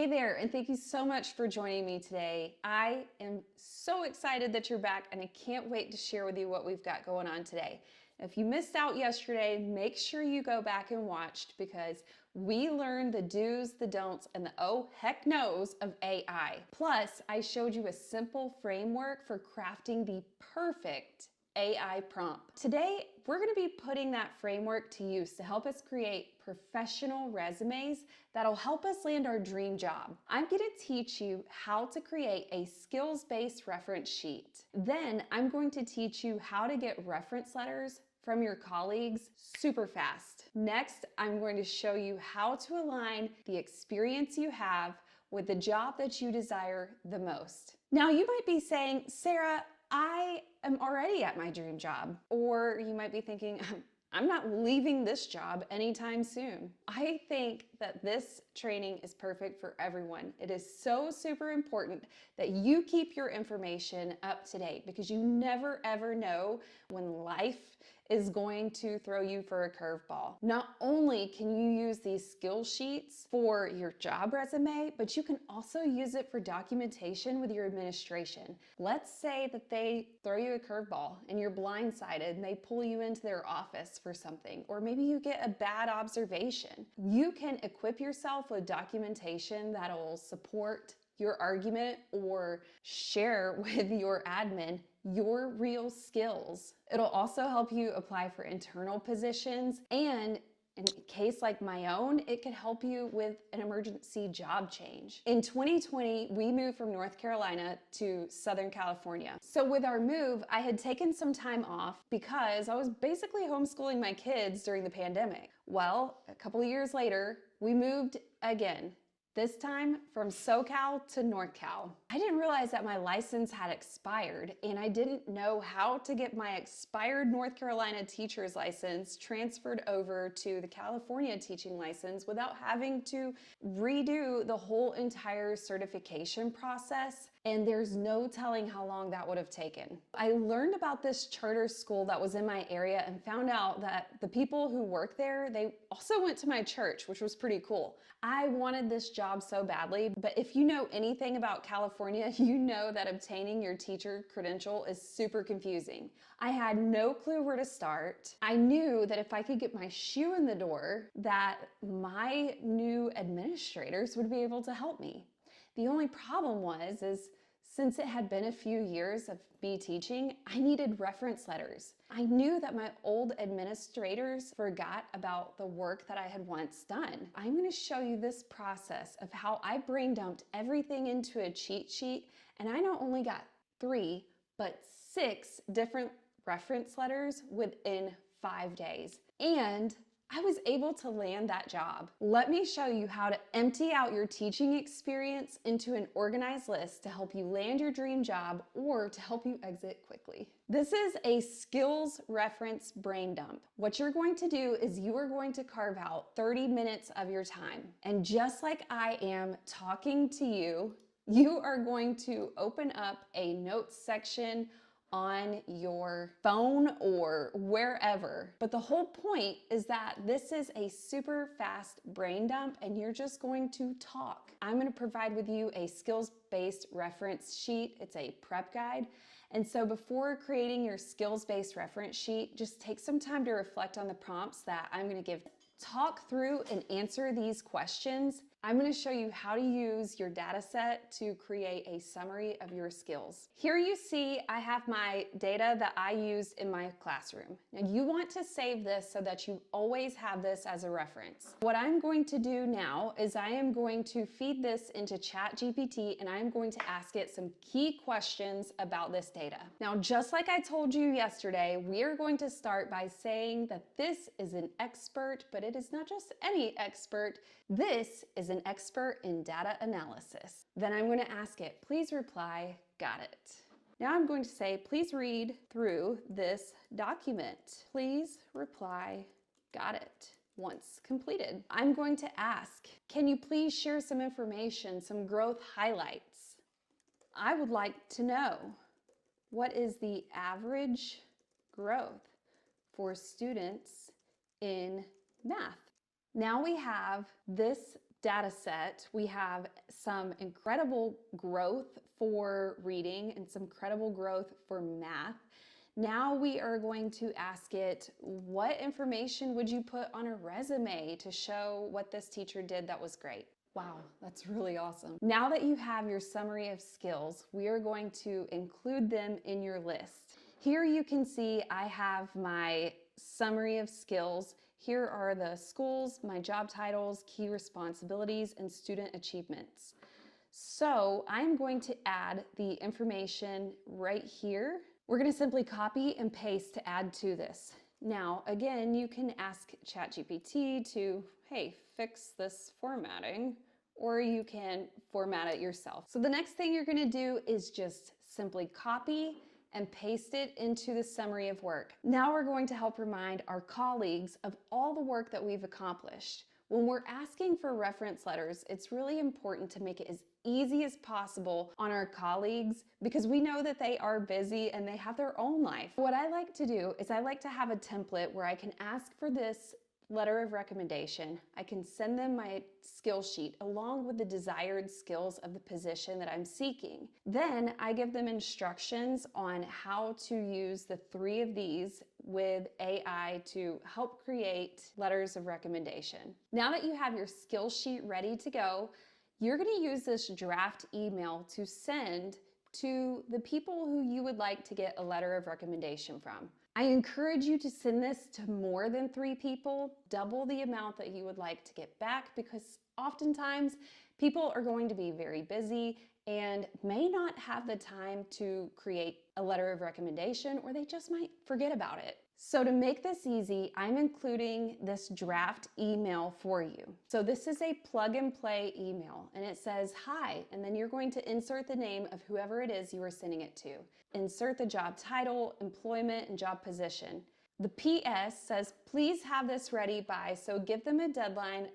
there, and thank you so much for joining me today. I am so excited that you're back, and I can't wait to share with you what we've got going on today. If you missed out yesterday, make sure you go back and watch, because we learned the do's, the don'ts, and the oh heck no's of AI. Plus, I showed you a simple framework for crafting the perfect AI prompt. Today, we're going to be putting that framework to use to help us create professional resumes that'll help us land our dream job. I'm going to teach you how to create a skills-based reference sheet. Then I'm going to teach you how to get reference letters from your colleagues super fast. Next, I'm going to show you how to align the experience you have with the job that you desire the most. Now, you might be saying, Sarah, I am already at my dream job. Or you might be thinking, I'm not leaving this job anytime soon. I think that this training is perfect for everyone. It is so super important that you keep your information up to date, because you never ever know when life is going to throw you for a curveball. Not only can you use these skill sheets for your job resume, but you can also use it for documentation with your administration. Let's say that they throw you a curveball and you're blindsided and they pull you into their office for something, or maybe you get a bad observation. You can equip yourself with documentation that'll support your argument or share with your admin your real skills. It'll also help you apply for internal positions, and in a case like my own, it could help you with an emergency job change. In 2020, we moved from North Carolina to Southern California. So with our move, I had taken some time off because I was basically homeschooling my kids during the pandemic. Well, a couple of years later, we moved again. This time from SoCal to NorCal. I didn't realize that my license had expired, and I didn't know how to get my expired North Carolina teacher's license transferred over to the California teaching license without having to redo the whole entire certification process. And there's no telling how long that would have taken. I learned about this charter school that was in my area and found out that the people who work there, they also went to my church, which was pretty cool. I wanted this job so badly, but if you know anything about California, you know that obtaining your teacher credential is super confusing. I had no clue where to start. I knew that if I could get my shoe in the door, that my new administrators would be able to help me. The only problem was, since it had been a few years of me teaching, I needed reference letters. I knew that my old administrators forgot about the work that I had once done. I'm going to show you this process of how I brain dumped everything into a cheat sheet, and I not only got 3, but 6 different reference letters within 5 days. And I was able to land that job. Let me show you how to empty out your teaching experience into an organized list to help you land your dream job or to help you exit quickly. This is a skills reference brain dump. What you're going to do is you are going to carve out 30 minutes of your time. And just like I am talking to you, you are going to open up a notes section on your phone or wherever. But the whole point is that this is a super fast brain dump and you're just going to talk. I'm going to provide with you a skills-based reference sheet. It's a prep guide. And so before creating your skills-based reference sheet, just take some time to reflect on the prompts that I'm going to give. Talk through and answer these questions. I'm going to show you how to use your data set to create a summary of your skills. Here you see I have my data that I used in my classroom. Now you want to save this so that you always have this as a reference. What I'm going to do now is I am going to feed this into ChatGPT and I'm going to ask it some key questions about this data. Now, just like I told you yesterday, we are going to start by saying that this is an expert, but it is not just any expert. This is an expert in data analysis. Then I'm going to ask it, please reply, got it. Now I'm going to say, please read through this document. Please reply, got it. Once completed, I'm going to ask, can you please share some information, some growth highlights? I would like to know, what is the average growth for students in math? Now we have this data set, we have some incredible growth for reading and some incredible growth for math. Now we are going to ask it, what information would you put on a resume to show what this teacher did that was great? Wow, that's really awesome. Now that you have your summary of skills, we are going to include them in your list. Here you can see I have my summary of skills. Here are the schools, my job titles, key responsibilities, and student achievements. So I'm going to add the information right here. We're going to simply copy and paste to add to this. Now, again, you can ask ChatGPT to, hey, fix this formatting, or you can format it yourself. So the next thing you're going to do is just simply copy and paste it into the summary of work. Now we're going to help remind our colleagues of all the work that we've accomplished. When we're asking for reference letters, it's really important to make it as easy as possible on our colleagues because we know that they are busy and they have their own life. What I like to do is I like to have a template where I can ask for this letter of recommendation. I can send them my skill sheet along with the desired skills of the position that I'm seeking. Then I give them instructions on how to use the 3 of these with AI to help create letters of recommendation. Now that you have your skill sheet ready to go, you're going to use this draft email to send to the people who you would like to get a letter of recommendation from. I encourage you to send this to more than 3 people, double the amount that you would like to get back, because oftentimes people are going to be very busy and may not have the time to create a letter of recommendation, or they just might forget about it. So to make this easy, I'm including this draft email for you. So this is a plug and play email, and it says, hi, and then you're going to insert the name of whoever it is you are sending it to. Insert the job title, employment, and job position. The PS says, please have this ready by, so give them a deadline,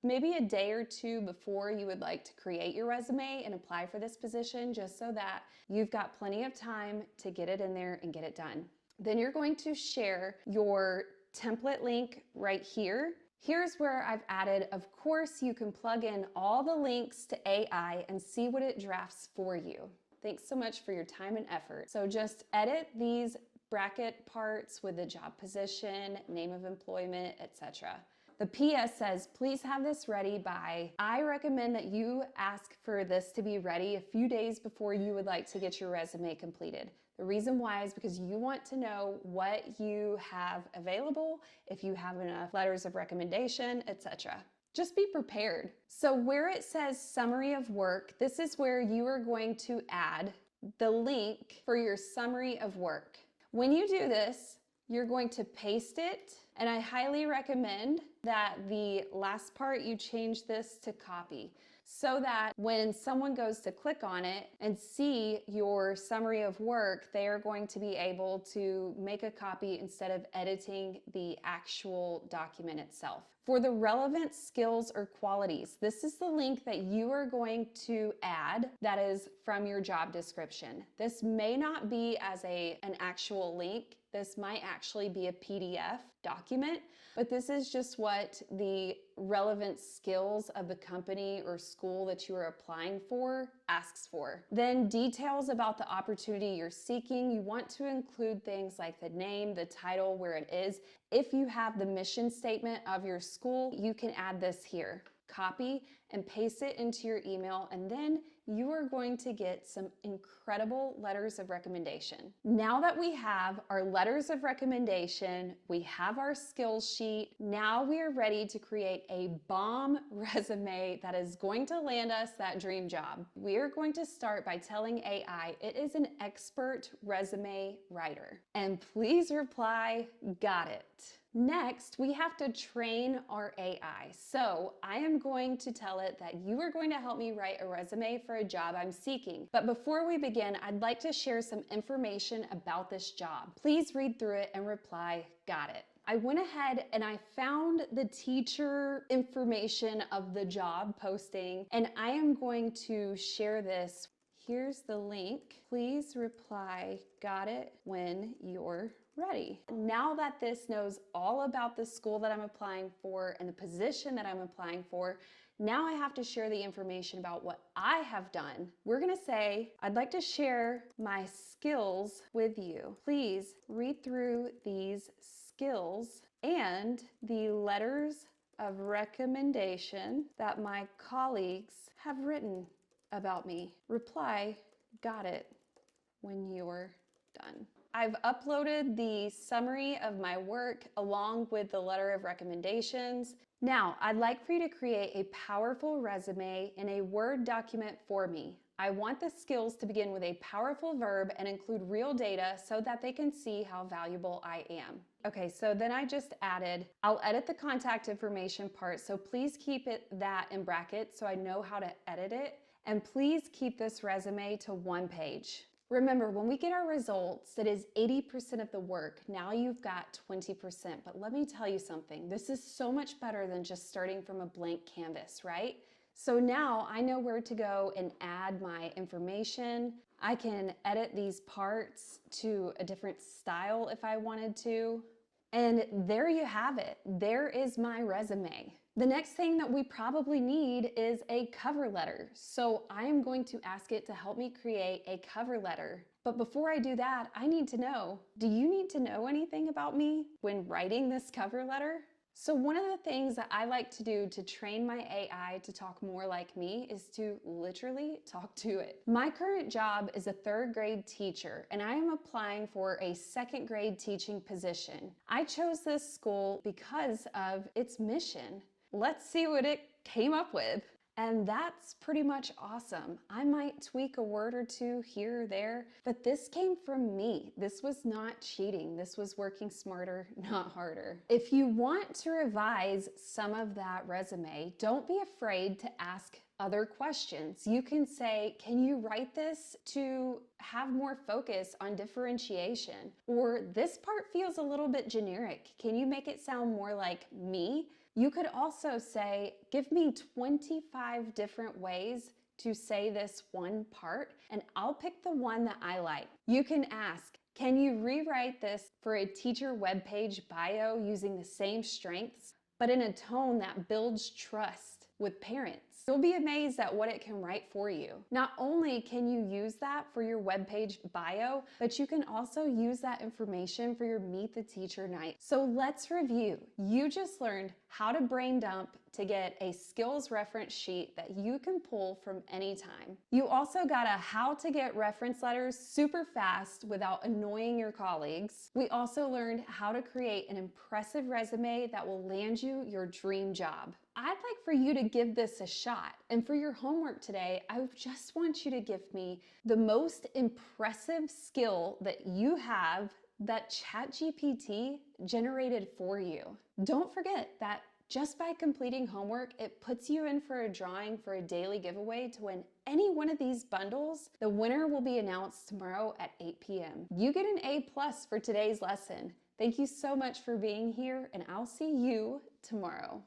maybe a day or 2 before you would like to create your resume and apply for this position, just so that you've got plenty of time to get it in there and get it done. Then you're going to share your template link right here. Here's where I've added, of course, you can plug in all the links to AI and see what it drafts for you. Thanks so much for your time and effort. So just edit these bracket parts with the job position, name of employment, etc. The PS says, please have this ready by, I recommend that you ask for this to be ready a few days before you would like to get your resume completed. The reason why is because you want to know what you have available, if you have enough letters of recommendation, etc. Just be prepared. So where it says summary of work, this is where you are going to add the link for your summary of work. When you do this, you're going to paste it, and I highly recommend that the last part you change this to copy, so that when someone goes to click on it and see your summary of work, they are going to be able to make a copy instead of editing the actual document itself. For the relevant skills or qualities, this is the link that you are going to add that is from your job description. This may not be as an actual link. This might actually be a PDF document, but this is just what the relevant skills of the company or school that you are applying for asks for. Then details about the opportunity you're seeking. You want to include things like the name, the title, where it is. If you have the mission statement of your school, you can add this here. Copy and paste it into your email, and then you are going to get some incredible letters of recommendation. Now that we have our letters of recommendation, we have our skills sheet, now we are ready to create a bomb resume that is going to land us that dream job. We are going to start by telling AI it is an expert resume writer. And please reply, got it. Next, we have to train our AI. So I am going to tell it that you are going to help me write a resume for a job I'm seeking. But before we begin, I'd like to share some information about this job. Please read through it and reply, got it. I went ahead and I found the teacher information of the job posting, and I am going to share this. Here's the link. Please reply, got it, when you're ready. Now that this knows all about the school that I'm applying for and the position that I'm applying for, Now I have to share the information about what I have done. We're gonna say, I'd like to share my skills with you. Please read through these skills and the letters of recommendation that my colleagues have written about me. Reply, got it, when you're done. I've uploaded the summary of my work along with the letter of recommendations. Now, I'd like for you to create a powerful resume in a Word document for me. I want the skills to begin with a powerful verb and include real data so that they can see how valuable I am. Okay, so then I just added, I'll edit the contact information part, so please keep that in brackets so I know how to edit it. And please keep this resume to 1 page. Remember, when we get our results, it is 80% of the work. Now you've got 20%, but let me tell you something. This is so much better than just starting from a blank canvas, right? So now I know where to go and add my information. I can edit these parts to a different style if I wanted to. And there you have it. There is my resume. The next thing that we probably need is a cover letter. So I am going to ask it to help me create a cover letter. But before I do that, I need to know, do you need to know anything about me when writing this cover letter? So one of the things that I like to do to train my AI to talk more like me is to literally talk to it. My current job is a 3rd grade teacher, and I am applying for a 2nd grade teaching position. I chose this school because of its mission. Let's see what it came up with. And that's pretty much awesome. I might tweak a word or two here or there, but this came from me. This was not cheating. This was working smarter, not harder. If you want to revise some of that resume, don't be afraid to ask other questions. You can say, can you write this to have more focus on differentiation? Or this part feels a little bit generic. Can you make it sound more like me? You could also say, give me 25 different ways to say this one part, and I'll pick the one that I like. You can ask, can you rewrite this for a teacher webpage bio using the same strengths, but in a tone that builds trust with parents? You'll be amazed at what it can write for you. Not only can you use that for your webpage bio, but you can also use that information for your Meet the Teacher night. So let's review. You just learned how to brain dump to get a skills reference sheet that you can pull from any time. You also got a how to get reference letters super fast without annoying your colleagues. We also learned how to create an impressive resume that will land you your dream job. I'd like for you to give this a shot. And for your homework today, I just want you to give me the most impressive skill that you have that ChatGPT generated for you. Don't forget that just by completing homework, it puts you in for a drawing for a daily giveaway to win any one of these bundles. The winner will be announced tomorrow at 8 p.m. You get an A+ for today's lesson. Thank you so much for being here, and I'll see you tomorrow.